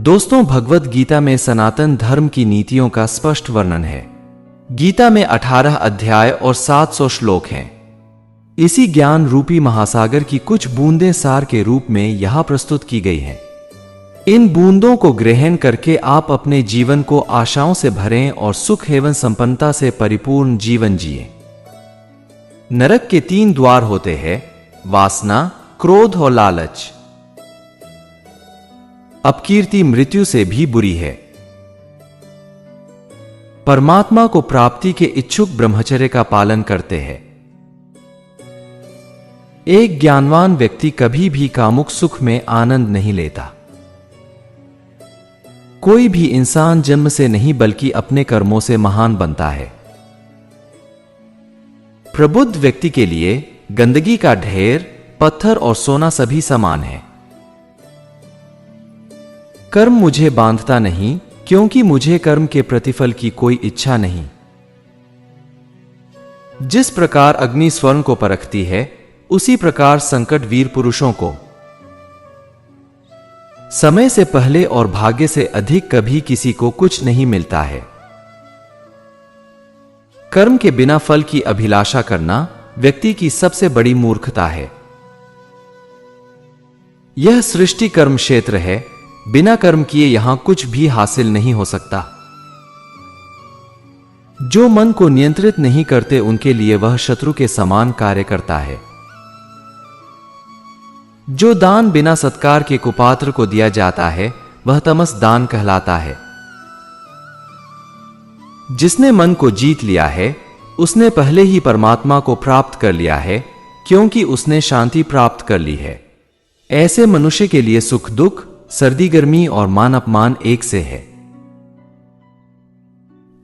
दोस्तों, भगवद गीता में सनातन धर्म की नीतियों का स्पष्ट वर्णन है। गीता में 18 अध्याय और 700 श्लोक हैं। इसी ज्ञान रूपी महासागर की कुछ बूंदें सार के रूप में यहां प्रस्तुत की गई हैं। इन बूंदों को ग्रहण करके आप अपने जीवन को आशाओं से भरें और सुख एवं संपन्नता से परिपूर्ण जीवन जिएं। नरक के 3 द्वार होते हैं: वासना, क्रोध और लालच। अपकीर्ति मृत्यु से भी बुरी है। परमात्मा को प्राप्ति के इच्छुक ब्रह्मचर्य का पालन करते हैं। एक ज्ञानवान व्यक्ति कभी भी कामुक सुख में आनंद नहीं लेता। कोई भी इंसान जन्म से नहीं बल्कि अपने कर्मों से महान बनता है। प्रबुद्ध व्यक्ति के लिए गंदगी का ढेर, पत्थर और सोना सभी समान है। कर्म मुझे बांधता नहीं, क्योंकि मुझे कर्म के प्रतिफल की कोई इच्छा नहीं। जिस प्रकार अग्नि स्वर्ण को परखती है, उसी प्रकार संकट वीर पुरुषों को। समय से पहले और भाग्य से अधिक कभी किसी को कुछ नहीं मिलता है। कर्म के बिना फल की अभिलाषा करना व्यक्ति की सबसे बड़ी मूर्खता है। यह सृष्टि कर्म क्षेत्र है। बिना कर्म किए यहां कुछ भी हासिल नहीं हो सकता। जो मन को नियंत्रित नहीं करते, उनके लिए वह शत्रु के समान कार्य करता है। जो दान बिना सत्कार के कुपात्र को दिया जाता है, वह तमस दान कहलाता है। जिसने मन को जीत लिया है, उसने पहले ही परमात्मा को प्राप्त कर लिया है, क्योंकि उसने शांति प्राप्त कर ली है। ऐसे मनुष्य के लिए सुख दुख, सर्दी गर्मी और मान अपमान एक से है।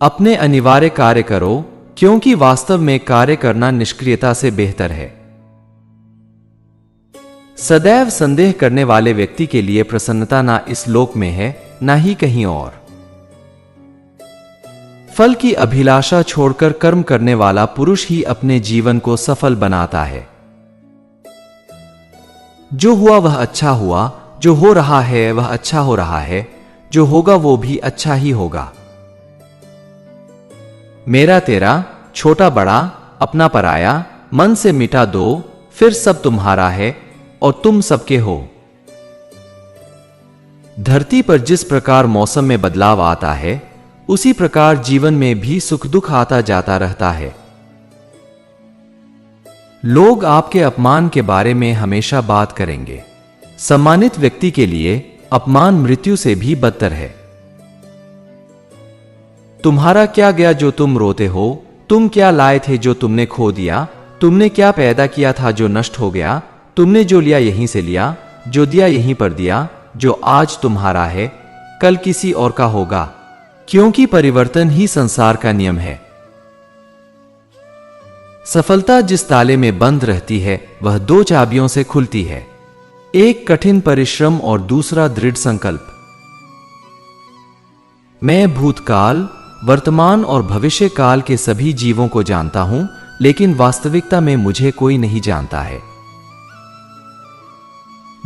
अपने अनिवार्य कार्य करो, क्योंकि वास्तव में कार्य करना निष्क्रियता से बेहतर है। सदैव संदेह करने वाले व्यक्ति के लिए प्रसन्नता ना इस लोक में है, ना ही कहीं और। फल की अभिलाषा छोड़कर कर्म करने वाला पुरुष ही अपने जीवन को सफल बनाता है। जो हुआ वह अच्छा हुआ, जो हो रहा है वह अच्छा हो रहा है, जो होगा वो भी अच्छा ही होगा। मेरा तेरा, छोटा बड़ा, अपना पराया, मन से मिटा दो, फिर सब तुम्हारा है और तुम सबके हो। धरती पर जिस प्रकार मौसम में बदलाव आता है, उसी प्रकार जीवन में भी सुख दुख आता जाता रहता है। लोग आपके अपमान के बारे में हमेशा बात करेंगे। सम्मानित व्यक्ति के लिए अपमान मृत्यु से भी बदतर है। तुम्हारा क्या गया जो तुम रोते हो? तुम क्या लाए थे जो तुमने खो दिया? तुमने क्या पैदा किया था जो नष्ट हो गया? तुमने जो लिया यहीं से लिया, जो दिया यहीं पर दिया। जो आज तुम्हारा है, कल किसी और का होगा, क्योंकि परिवर्तन ही संसार का नियम है। सफलता जिस ताले में बंद रहती है, वह 2 चाबियों से खुलती है। एक कठिन परिश्रम और दूसरा दृढ़ संकल्प। मैं भूतकाल, वर्तमान और भविष्य काल के सभी जीवों को जानता हूं, लेकिन वास्तविकता में मुझे कोई नहीं जानता है।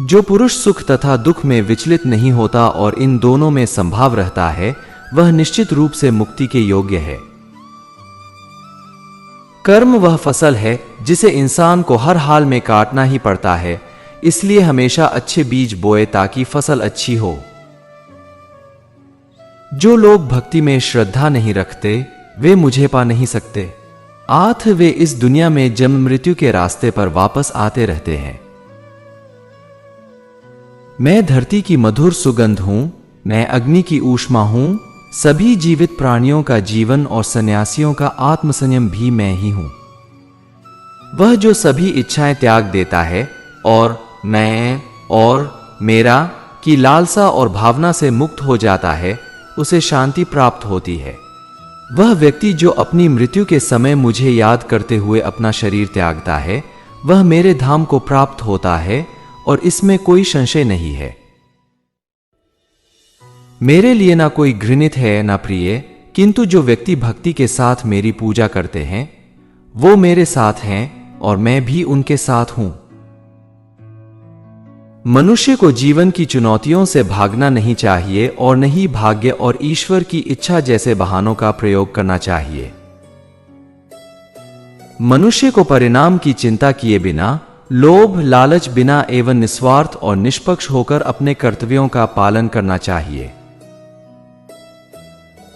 जो पुरुष सुख तथा दुख में विचलित नहीं होता और इन दोनों में संभाव रहता है, वह निश्चित रूप से मुक्ति के योग्य है। कर्म वह फसल है जिसे इंसान को हर हाल में काटना ही पड़ता है, इसलिए हमेशा अच्छे बीज बोए ताकि फसल अच्छी हो। जो लोग भक्ति में श्रद्धा नहीं रखते, वे मुझे पा नहीं सकते। आथ वे इस दुनिया में जन्म मृत्यु के रास्ते पर वापस आते रहते हैं। मैं धरती की मधुर सुगंध हूं, मैं अग्नि की ऊष्मा हूं, सभी जीवित प्राणियों का जीवन और सन्यासियों का आत्मसंयम भी मैं ही हूं। वह जो सभी इच्छाएं त्याग देता है और मैं और मेरा की लालसा और भावना से मुक्त हो जाता है, उसे शांति प्राप्त होती है। वह व्यक्ति जो अपनी मृत्यु के समय मुझे याद करते हुए अपना शरीर त्यागता है, वह मेरे धाम को प्राप्त होता है और इसमें कोई संशय नहीं है। मेरे लिए ना कोई घृणित है ना प्रिय, किंतु जो व्यक्ति भक्ति के साथ मेरी पूजा करते हैं, वो मेरे साथ हैं और मैं भी उनके साथ हूं। मनुष्य को जीवन की चुनौतियों से भागना नहीं चाहिए और न ही भाग्य और ईश्वर की इच्छा जैसे बहानों का प्रयोग करना चाहिए। मनुष्य को परिणाम की चिंता किए बिना, लोभ लालच बिना एवं निस्वार्थ और निष्पक्ष होकर अपने कर्तव्यों का पालन करना चाहिए।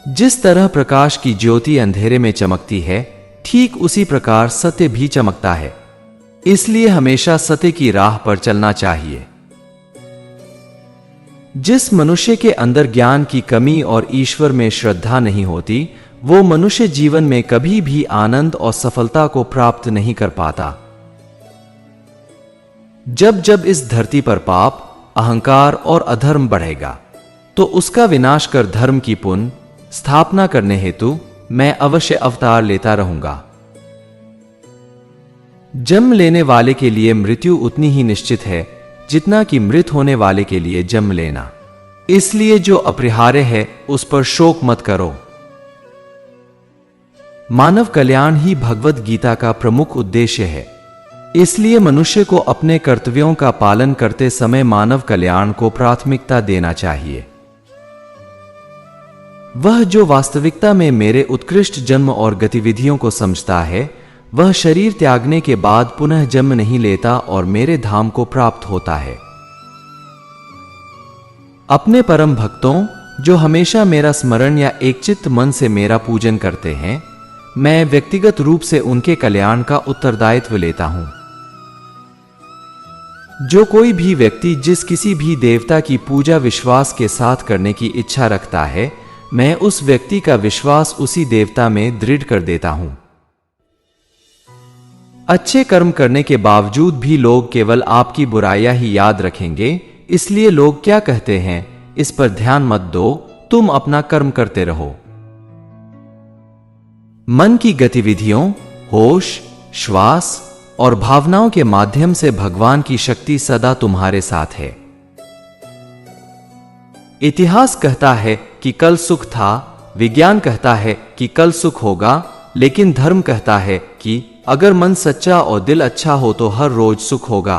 जिस तरह प्रकाश की ज्योति अंधेरे में चमकती है, ठीक उसी प्रकार सत्य भी चमकता है। इसलिए हमेशा सत्य की राह पर चलना चाहिए। जिस मनुष्य के अंदर ज्ञान की कमी और ईश्वर में श्रद्धा नहीं होती, वो मनुष्य जीवन में कभी भी आनंद और सफलता को प्राप्त नहीं कर पाता। जब जब इस धरती पर पाप, अहंकार और अधर्म बढ़ेगा, तो उसका विनाश कर धर्म की पुनः स्थापना करने हेतु मैं अवश्य अवतार लेता रहूंगा। जन्म लेने वाले के लिए मृत्यु उतनी ही निश्चित है जितना कि मृत होने वाले के लिए जन्म लेना। इसलिए जो अपरिहार्य है उस पर शोक मत करो। मानव कल्याण ही भगवत गीता का प्रमुख उद्देश्य है। इसलिए मनुष्य को अपने कर्तव्यों का पालन करते समय मानव कल्याण को प्राथमिकता देना चाहिए। वह जो वास्तविकता में मेरे उत्कृष्ट जन्म और गतिविधियों को समझता है, वह शरीर त्यागने के बाद पुनः जन्म नहीं लेता और मेरे धाम को प्राप्त होता है। अपने परम भक्तों, जो हमेशा मेरा स्मरण या एकचित्त मन से मेरा पूजन करते हैं, मैं व्यक्तिगत रूप से उनके कल्याण का उत्तरदायित्व लेता हूं। जो कोई भी व्यक्ति जिस किसी भी देवता की पूजा विश्वास के साथ करने की इच्छा रखता है, मैं उस व्यक्ति का विश्वास उसी देवता में दृढ़ कर देता हूं। अच्छे कर्म करने के बावजूद भी लोग केवल आपकी बुराइयां ही याद रखेंगे, इसलिए लोग क्या कहते हैं इस पर ध्यान मत दो, तुम अपना कर्म करते रहो। मन की गतिविधियों, होश, श्वास और भावनाओं के माध्यम से भगवान की शक्ति सदा तुम्हारे साथ है। इतिहास कहता है कि कल सुख था, विज्ञान कहता है कि कल सुख होगा, लेकिन धर्म कहता है कि अगर मन सच्चा और दिल अच्छा हो तो हर रोज सुख होगा।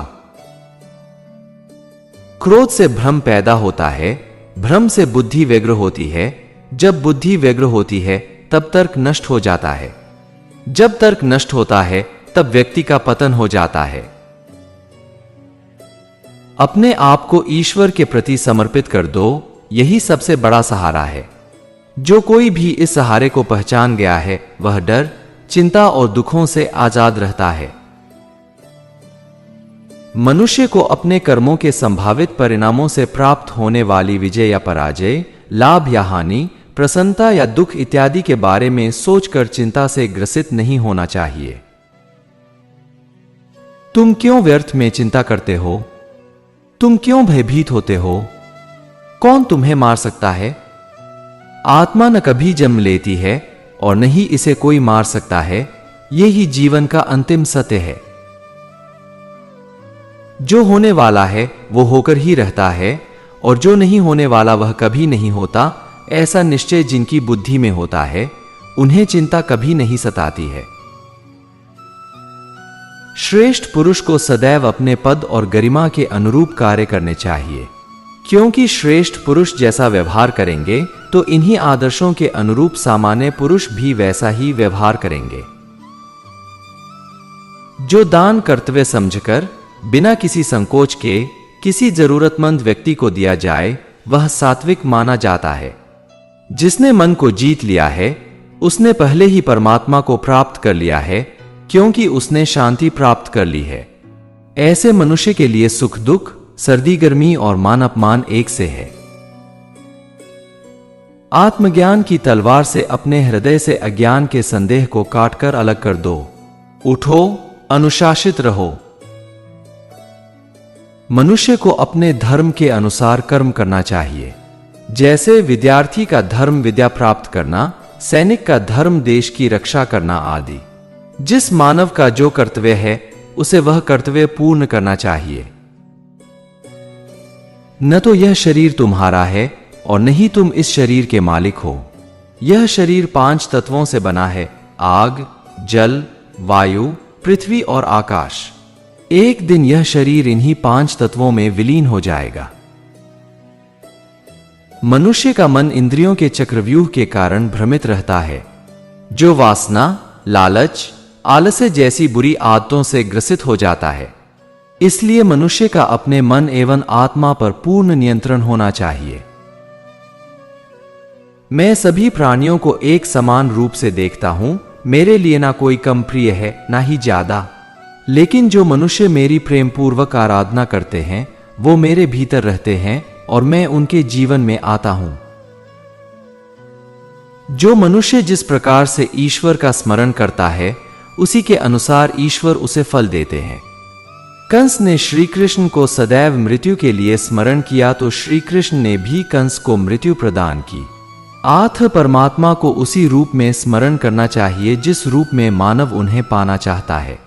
क्रोध से भ्रम पैदा होता है, भ्रम से बुद्धि व्यग्र होती है, जब बुद्धि व्यग्र होती है तब तर्क नष्ट हो जाता है, जब तर्क नष्ट होता है तब व्यक्ति का पतन हो जाता है। अपने आप को ईश्वर के प्रति समर्पित कर दो, यही सबसे बड़ा सहारा है। जो कोई भी इस सहारे को पहचान गया है, वह डर, चिंता और दुखों से आजाद रहता है। मनुष्य को अपने कर्मों के संभावित परिणामों से प्राप्त होने वाली विजय या पराजय, लाभ या हानि, प्रसन्नता या दुख इत्यादि के बारे में सोचकर चिंता से ग्रसित नहीं होना चाहिए। तुम क्यों व्यर्थ में चिंता करते हो? तुम क्यों भयभीत होते हो? कौन तुम्हें मार सकता है? आत्मा न कभी जन्म लेती है और न ही इसे कोई मार सकता है। यही जीवन का अंतिम सत्य है। जो होने वाला है वो होकर ही रहता है और जो नहीं होने वाला वह कभी नहीं होता। ऐसा निश्चय जिनकी बुद्धि में होता है, उन्हें चिंता कभी नहीं सताती है। श्रेष्ठ पुरुष को सदैव अपने पद और गरिमा के अनुरूप कार्य करने चाहिए, क्योंकि श्रेष्ठ पुरुष जैसा व्यवहार करेंगे तो इन्हीं आदर्शों के अनुरूप सामान्य पुरुष भी वैसा ही व्यवहार करेंगे। जो दान कर्तव्य समझकर बिना किसी संकोच के किसी जरूरतमंद व्यक्ति को दिया जाए, वह सात्विक माना जाता है। जिसने मन को जीत लिया है, उसने पहले ही परमात्मा को प्राप्त कर लिया है, क्योंकि उसने शांति प्राप्त कर ली है। ऐसे मनुष्य के लिए सुख दुख, सर्दी गर्मी और मान अपमान एक से है। आत्मज्ञान की तलवार से अपने हृदय से अज्ञान के संदेह को काटकर अलग कर दो। उठो, अनुशासित रहो। मनुष्य को अपने धर्म के अनुसार कर्म करना चाहिए। जैसे विद्यार्थी का धर्म विद्या प्राप्त करना, सैनिक का धर्म देश की रक्षा करना आदि। जिस मानव का जो कर्तव्य है, उसे वह कर्तव्य पूर्ण करना चाहिए। न तो यह शरीर तुम्हारा है और न ही तुम इस शरीर के मालिक हो। यह शरीर 5 तत्वों से बना है: आग, जल, वायु, पृथ्वी और आकाश। एक दिन यह शरीर इन्हीं 5 तत्वों में विलीन हो जाएगा। मनुष्य का मन इंद्रियों के चक्रव्यूह के कारण भ्रमित रहता है, जो वासना, लालच, आलस्य जैसी बुरी आदतों से ग्रसित हो जाता है। इसलिए मनुष्य का अपने मन एवं आत्मा पर पूर्ण नियंत्रण होना चाहिए। मैं सभी प्राणियों को एक समान रूप से देखता हूं। मेरे लिए ना कोई कम प्रिय है, ना ही ज्यादा। लेकिन जो मनुष्य मेरी प्रेम पूर्वक आराधना करते हैं, वो मेरे भीतर रहते हैं और मैं उनके जीवन में आता हूं। जो मनुष्य जिस प्रकार से ईश्वर का स्मरण करता है, उसी के अनुसार ईश्वर उसे फल देते हैं। कंस ने श्री कृष्ण को सदैव मृत्यु के लिए स्मरण किया, तो श्री कृष्ण ने भी कंस को मृत्यु प्रदान की। आथ परमात्मा को उसी रूप में स्मरण करना चाहिए जिस रूप में मानव उन्हें पाना चाहता है।